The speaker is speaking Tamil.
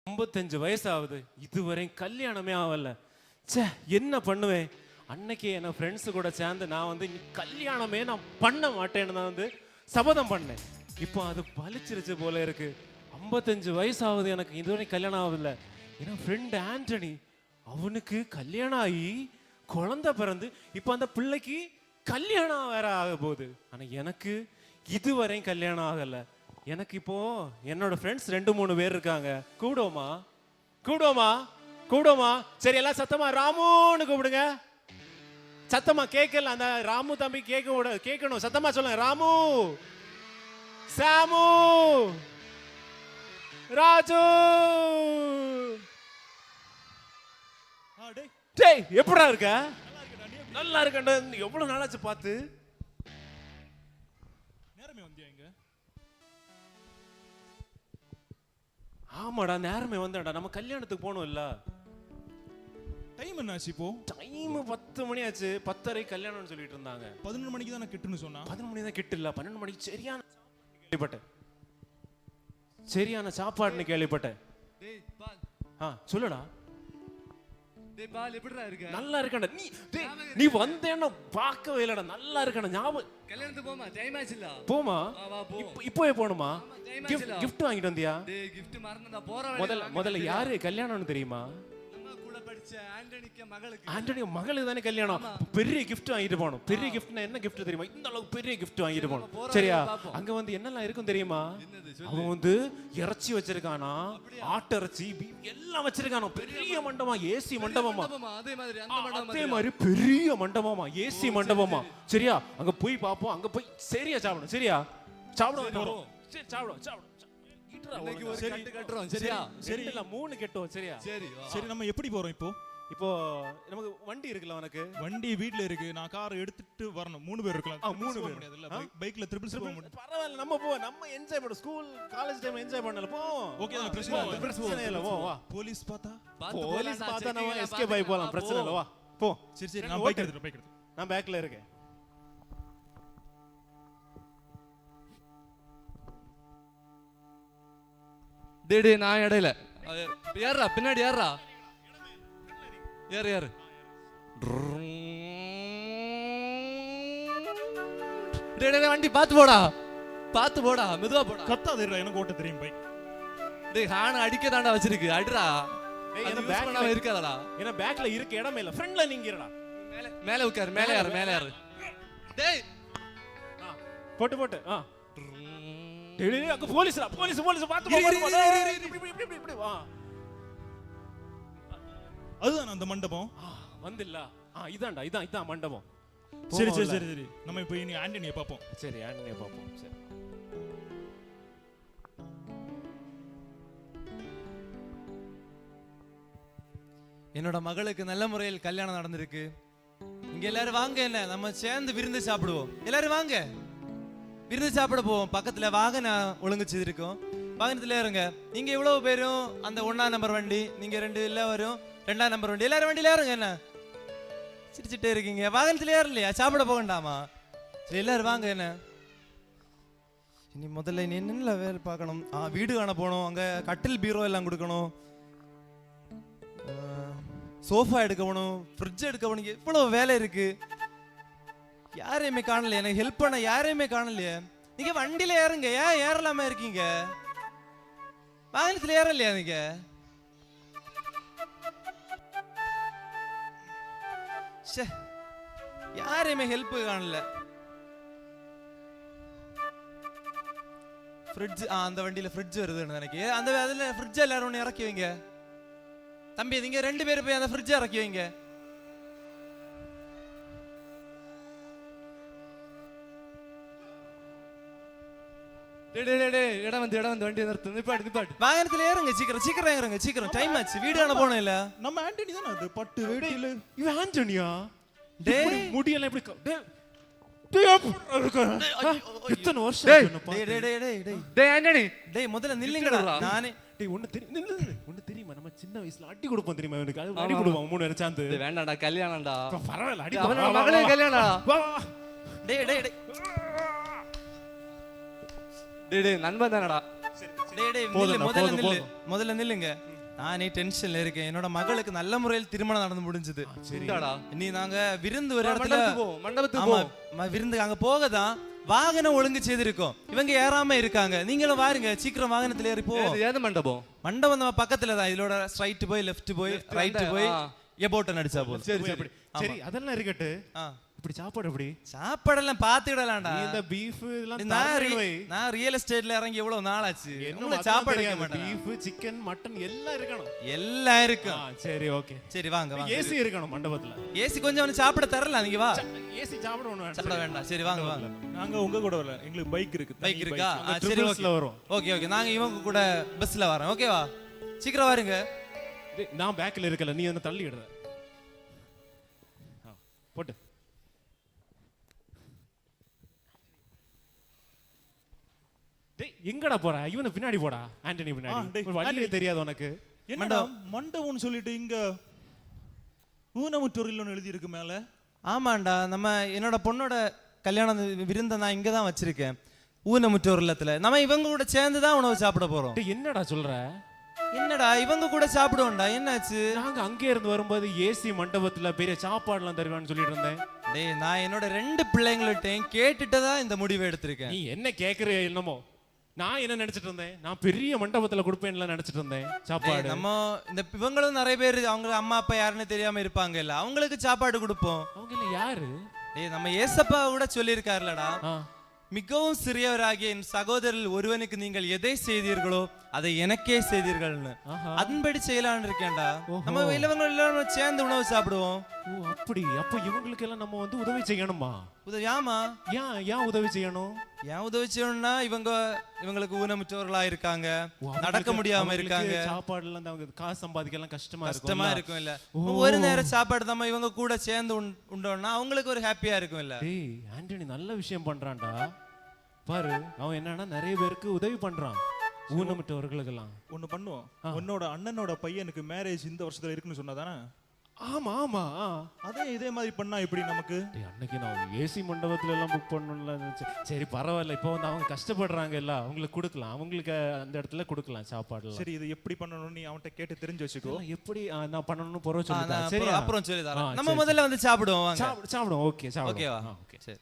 55 வயசாகுது, இதுவரை கல்யாணமே ஆகல. ச்சே, என்ன பண்ணுவேன்? அன்னைக்கு என் ஃப்ரெண்ட்ஸ் கூட சேர்ந்து நான் வந்து கல்யாணமே நான் பண்ண மாட்டேன்னு தான் வந்து சபதம் பண்ணேன். இப்போ அது பலிச்சிருச்சு போல இருக்கு. 55 வயசாகுது, எனக்கு இதுவரை கல்யாணம் ஆகல. என் ஃப்ரெண்ட் ஆண்டனி, அவனுக்கு கல்யாணம் ஆகி குழந்தை பிறந்து இப்போ அந்த பிள்ளைக்கு கல்யாணம் வேற ஆக போகுது. ஆனால் எனக்கு இதுவரை கல்யாணம் ஆகலை. எனக்கு இப்போ என்னோட ஃப்ரெண்ட்ஸ் 2-3 பேர் இருக்காங்க. கூடுவோமா கூடுவோமா கூடுவோமா? சரி, எல்லாம் சத்தமா ராமுன்னு கூப்பிடுங்க. சத்தமா கேட்கல, அந்த ராமு தம்பி கேட்கணும். சத்தமா சொல்லுங்க. ராமு, சாமு, ராஜு. டேய், எப்படா இருக்க? நல்லா இருக்கேன்டா. எவ்வளவு நாளாச்சு பார்த்து. நேரமே வந்தியா இங்க? ஆமாடா, நேரமே வந்தேன்டா. நம்ம கல்யாணத்துக்கு போகணும் இல்ல. டைம் என்ன ஆச்சு இப்போ? டைம் 10 மணி ஆச்சு. 10:30 கல்யாணம்னு சொல்லிட்டு இருந்தாங்க. 11 மணிக்கு தான் நான் கிட்டுன்னு சொன்னா. 11 மணி தான் கிட்ட இல்ல, 12 மணிக்கு சரியான கேள்விப்பட்டேன். சரியான சாப்பாடுன்னு கேள்விப்பட்டேன். டேய் பால். சொல்லுடா. டேய் பால், எப்படிடா இருக்க? நல்லா இருக்கேன்டா. நீ வந்தேன்னா பார்க்கவே இல்லடா. நல்லா இருக்கேன்டா. ஞாபகம். கல்யாணத்துக்கு போமா, டைம் ஆச்சுல. போமா? வா போ. இப்போவே போணுமா? gift வாங்கிட்டு வந்தியா? டேய், gift மறந்தடா. போற வழியில முதல்ல யாரு கல்யாணம்னு தெரியுமா? நம்ம கூட படிச்ச ஆண்டனிக்கு மகளுக்கு. ஆண்டனி மகளுக்கு தானே கல்யாணம். பெரிய கிஃப்ட் வாங்கிட்டு போகணும். பெரிய கிஃப்ட்னா என்ன கிஃப்ட் தெரியுமா? இந்த அளவுக்கு பெரிய கிஃப்ட் வாங்கிட்டு போகணும். சரியா? அங்க வந்து என்னெல்லாம் இருக்கும் தெரியுமா? அவன் வந்து இறைச்சி வச்சிருக்கானா, ஆட்டிறைச்சி, எல்லாம் வச்சிருக்கானோ. பெரிய மண்டபமா, ஏசி மண்டபமா. அதே மாதிரி பெரிய மண்டபமா, ஏசி மண்டபமா. சரியா? அங்க போய் பாப்போம். அங்க போய் சரியா சாப்பிடணும். சரியா? சாப்பிடுவோம். சரி, சாப்பிடுவோம். இன்னைக்கு ஒரு கட்டு கட்டுறோம். சரியா? சரி, இல்ல 3 கட்டுவோம். சரியா? சரி, நம்ம எப்படி போறோம் இப்போ? இப்போ நமக்கு வண்டி இருக்குல்ல. உனக்கு வண்டி வீட்ல இருக்கு. நான் கார் எடுத்துட்டு வரணும். 3 பேர் இருக்கலாம். 3 பேர் முடியாதுல்ல. பைக்ல ட்ரிபிள்ஸ் போக முடியும். பரவாயில்ல, நம்ம போ. நம்ம என்ஜாய் பண்ண. ஸ்கூல் காலேஜ் டைம் என்ஜாய் பண்ணல. போ. ஓகே தான், பிரச்சனை இல்ல. வா. போலீஸ் பார்த்தா நம்ம எஸ்கேப் ஆகி போலாம். பிரச்சனை இல்ல. வா போ. சரி, நான் பைக் எடுத்துறேன். நான் பேக்ல இருக்கேன். டேய், நான் இடையில ஏறா, பின்னாடி ஏறா. ஏறு. டேய், வண்டி பாத்து போடா. மெதுவா போடா. கத்தாதேடா, எனக்கு ஓட்ட தெரியும் பைக். டேய், ஹார்ன் அடிக்க தாண்டா வச்சிருக்கு. அடிடா. என்ன பேக்ல இருக்காதடா. என்ன பேக்ல இருக்க இடமே இல்ல. ஃப்ரண்ட்ல நீங்கடா. மேலே உட்காரு. மேலே ஏறு. டேய், போட்டு. டேய், அங்க போலீஸ்டா. போலீஸ் பாத்து போ. இப்படி வா. அதுதான் அந்த மண்டபம். வந்தில்ல. இதான் மண்டபம். சரி. நம்ம இப்போ இனி ஆண்டனியை பாப்போம். சரி, ஆண்டனியை பாப்போம். சரி. என்னோட மகளுக்கு நல்ல முறையில் கல்யாணம் நடந்திருக்கு. இங்க எல்லாரும் வாங்க. என்ன, நம்ம சேர்ந்து விருந்து சாப்பிடுவோம். எல்லாரும் வாங்க, விருந்து சாப்பிட போவோம். பக்கத்துல வாகனம் ஒழுங்கு செய்திருக்கோம். வாகனத்துல ஏறுங்க. நீங்க இவ்வளவு பேரும் அந்த 1ஆம் நம்பர் வண்டி, நீங்க 2 எல்லாரும் 2ஆம் நம்பர் வண்டி. எல்லாரும் வண்டியில ஏறுங்க. என்ன சிரிச்சுட்டே இருக்கீங்க? வாகனத்துல ஏறலையா? சாப்பிட போகண்டாமா? சரி, எல்லாரும் வாங்க. என்ன இனி முதல்ல என்னென்ன வேலை பார்க்கணும்? வீடு காண போகணும். அங்க கட்டில் பீரோ எல்லாம் கொடுக்கணும். சோஃபா எடுக்க போகணும். ஃப்ரிட்ஜ் எடுக்க போகணும். எவ்வளவு வேலை இருக்கு. யாரையுமே காணலையே. எனக்கு ஹெல்ப் பண்ண யாரையுமே காணலையே. நீங்க வண்டியில ஏறுங்க. ஏன் ஏறலாம இருக்கீங்க? வாகனத்துல ஏறலையா நீங்க? யாரையுமே ஹெல்ப் காணல. ஃப்ரிட்ஜ், அந்த வண்டியில ஃப்ரிட்ஜ் வருதுன்னு நினைக்கிறேன். அந்த அதுல ஃப்ரிட்ஜ் எல்லாரும் ஒன்று இறக்கி வைங்க. தம்பி, நீங்க 2 பேர் போய் அந்த ஃப்ரிட்ஜ் இறக்கி வைங்க. இடம் வந்து வண்டி நிறுத்து. நிப்பாட்டு. வாகனத்துல ஏறுங்க. சீக்கிரம் ஏறுங்க. சீக்கிரம், டைம் ஆச்சு. வீடு காண போனோம் இல்ல. நம்ம ஆண்டனி தானே அது. பட்டு வீடு. இவன் ஆண்டனியா? டேய், முடியல இப்படி. எத்தனை வருஷம்? டேய் ஆண்டனி, டேய் முதல்ல நில்லுங்கடா. நானே ஒண்ணு தெரியுமா? நம்ம சின்ன வயசுல அடி கொடுப்போம் தெரியுமா? எனக்கு அது அடி கொடுப்போம் 3 பேரும் சேர்ந்து. வேண்டாம்டா, கல்யாணம்டா. பரவாயில்ல, அடி. அவனோட மகளுக்கு கல்யாணம். டேய் நண்பன் தானடா. முதல்ல நில்லுங்க. நானே டென்ஷன்ல இருக்கேன். என்னோட மகளுக்கு நல்ல முறையில் திருமணம் நடந்து முடிஞ்சது. சரிடா. இனி நாங்க விருந்து ஒரு இடத்துல மண்டபத்துக்கு போ, மண்டபத்துக்கு ஆமா, போ. விருந்து அங்க போகதான் வாகனம் ஒழுங்கு செய்திருக்கோம். இவங்க ஏறாம இருக்காங்க. நீங்களும் வாருங்க, சீக்கிரம் வாகனத்துல ஏறி போ. ஏது மண்டபம்? மண்டபம் நம்ம பக்கத்துல தான். இதோட ஸ்ட்ரைட் போய் லெஃப்ட் போய் ரைட் போய் ஆ. எபோட்டன் அடிச்சா போதும். சரி சரி சரி, அதெல்லாம் இருக்கட்டு. ஆ. இப்படி சாப்பாடு எப்படி? சாப்பாடெல்லாம் பாத்துக்கிடலாம்டா. நீ இந்த பீஃப் இதெல்லாம் நான் ரியல் எஸ்டேட்ல இறங்கி எவ்வளவு நாள் ஆச்சு. என்ன சாப்பாடு இருக்க மாட்டேன். பீஃப் சிக்கன் மட்டன் எல்லாம் இருக்கணும். எல்லாம் இருக்கும். சரி ஓகே. சரி வாங்க வாங்க. ஏசி இருக்கணும் மண்டபத்துல. ஏசி கொஞ்சம் அவனுக்கு சாப்பிட தரல. நீங்க வா. ஏசி சாப்பிட ஒண்ணு சாப்பிட வேண்டாம். சரி வாங்க வாங்க. நாங்க உங்க கூட வரல, எங்களுக்கு பைக் இருக்கு. பைக் இருக்கா? சரி ட்ரிபிள்ஸ்ல வரும். Okay okay. நாங்க இவங்க கூட பஸ்ல வரோம். ஓகேவா? சீக்கிரம் வாருங்க. நான் பேக்ல இருக்கல, நீ வந்து தள்ளி இடுற. போட்டு டேய், எங்கடா போற? இவனை பின்னாடி போடா, ஆண்டனி பின்னாடி. ஒரு வழியே தெரியாது உனக்கு. என்னடா மண்டபம்னு சொல்லிட்டு இங்க ஊனமுற்றோரில்னு எழுதி இருக்கு மேல. ஆமாண்டா, நம்ம என்னோட பொண்ணோட கல்யாண விருந்தை நான் இங்க தான் வச்சிருக்கேன், ஊனமுற்றோர் இல்லத்துல. நம்ம இவங்க கூட சேர்ந்து தான் உணவு சாப்பிட போறோம். டேய், என்னடா சொல்ற? என்னடா இவங்க கூட சாப்பிடுவோம்டா. என்னாச்சு? நாங்க அங்கே இருந்து வரும்போது ஏசி மண்டபத்துல பெரிய சாப்பாடுலாம் தருவான்னு சொல்லிட்டு இருந்தேன். டேய், நான் என்னோட 2 பிள்ளைங்கள்ட்டையும் கேட்டுட்டு தான் இந்த முடிவை எடுத்திருக்கேன். நீ என்ன கேக்குற என்னமோ? நான் என்ன நினைச்சிட்டு இருந்தேன், நான் பெரிய மண்டபத்துல கொடுப்பேன்ல நினைச்சிட்டு இருந்தேன் சாப்பாடு. நம்ம இந்த இவங்களும் நிறைய பேர் அவங்க அம்மா அப்பா யாருன்னு தெரியாம இருப்பாங்க இல்ல, அவங்களுக்கு சாப்பாடு கொடுப்போம். அவங்க இல்ல யாரு? டேய், நம்ம ஏசப்பா கூட சொல்லியிருக்காருலடா, ஆ. மிகவும் சிறியவராகிய என் சகோதரர் ஒருவனுக்கு நீங்கள் எதை செய்தீர்களோ அதை எனக்கே செய்தீர்கள்னு. ஆஹா. அதன்படி செய்யலாம்னு இருக்கேன்டா. ஓஹோ. நம்ம இளவங்க எல்லாம் சேர்ந்து உணவு சாப்பிடுவோம். ஓ அப்படி. அப்ப இவங்களுக்கு எல்லாம் நம்ம வந்து உதவி செய்யணுமா? உதவி? ஆமா. ஏன் உதவி செய்யணும்? ஏன் உதவி செய்யணும்னா இவங்களுக்கு ஊனமுற்றவர்களா இருக்காங்க, ஓ, அவங்களுக்கு- நடக்க முடியாம அவங்களுக்கு இருக்காங்க, சாப்பாடுல இருந்து அவங்க காசு சம்பாதிக்கலாம் கஷ்டமா கஷ்டமா இருக்கும். இருக்கும் இல்ல. ஓ. ஒரு நேரம் சாப்பாடு நம்ம இவங்க கூட சேர்ந்து உண்டோம்னா அவங்களுக்கு ஒரு ஹாப்பியா இருக்கும் இல்ல. டேய், ஆண்டனி நல்ல விஷயம் பண்றான்டா. பாரு, அவன் என்னன்னா நிறைய பேருக்கு உதவி பண்றான், ஊனமுற்றவர்களுக்கெல்லாம். ஒண்ணு பண்ணுவோம். உன்னோட அண்ணனோட பையனுக்கு மேரேஜ் இந்த வருஷத்துல இருக்குன்னு சொன்னதானே? ஆமா ஆமா. இதே மாதிரி பண்ணா எப்படி நமக்கு? டேய், அன்னைக்கு நான் ஏசி மண்டபத்துல எல்லாம் புக் பண்ணணும்ல நினைச்சேன். சரி பரவாயில்ல, இப்போ வந்து அவங்க கஷ்டப்படுறாங்க இல்ல, அவங்களுக்கு கொடுக்கலாம், அவங்களுக்கு அந்த இடத்துல கொடுக்கலாம் சாப்பாடு. சரி, இது எப்படி பண்ணணும்னு நீ அவன்கிட்ட கேட்டு தெரிஞ்சு வச்சுக்கோ. எப்படி நான் பண்ணணும்னு போற நான் சொல்லி. சரி அப்புறம் சொல்லி ஆ, தரேன். நம்ம சரி, முதல்ல வந்து சாப்பிடுவோம் வாங்க. சாப்பிடுவோம். ஓகே சாப்பிடுவோம். ஓகேவா? ஓகே. சரி.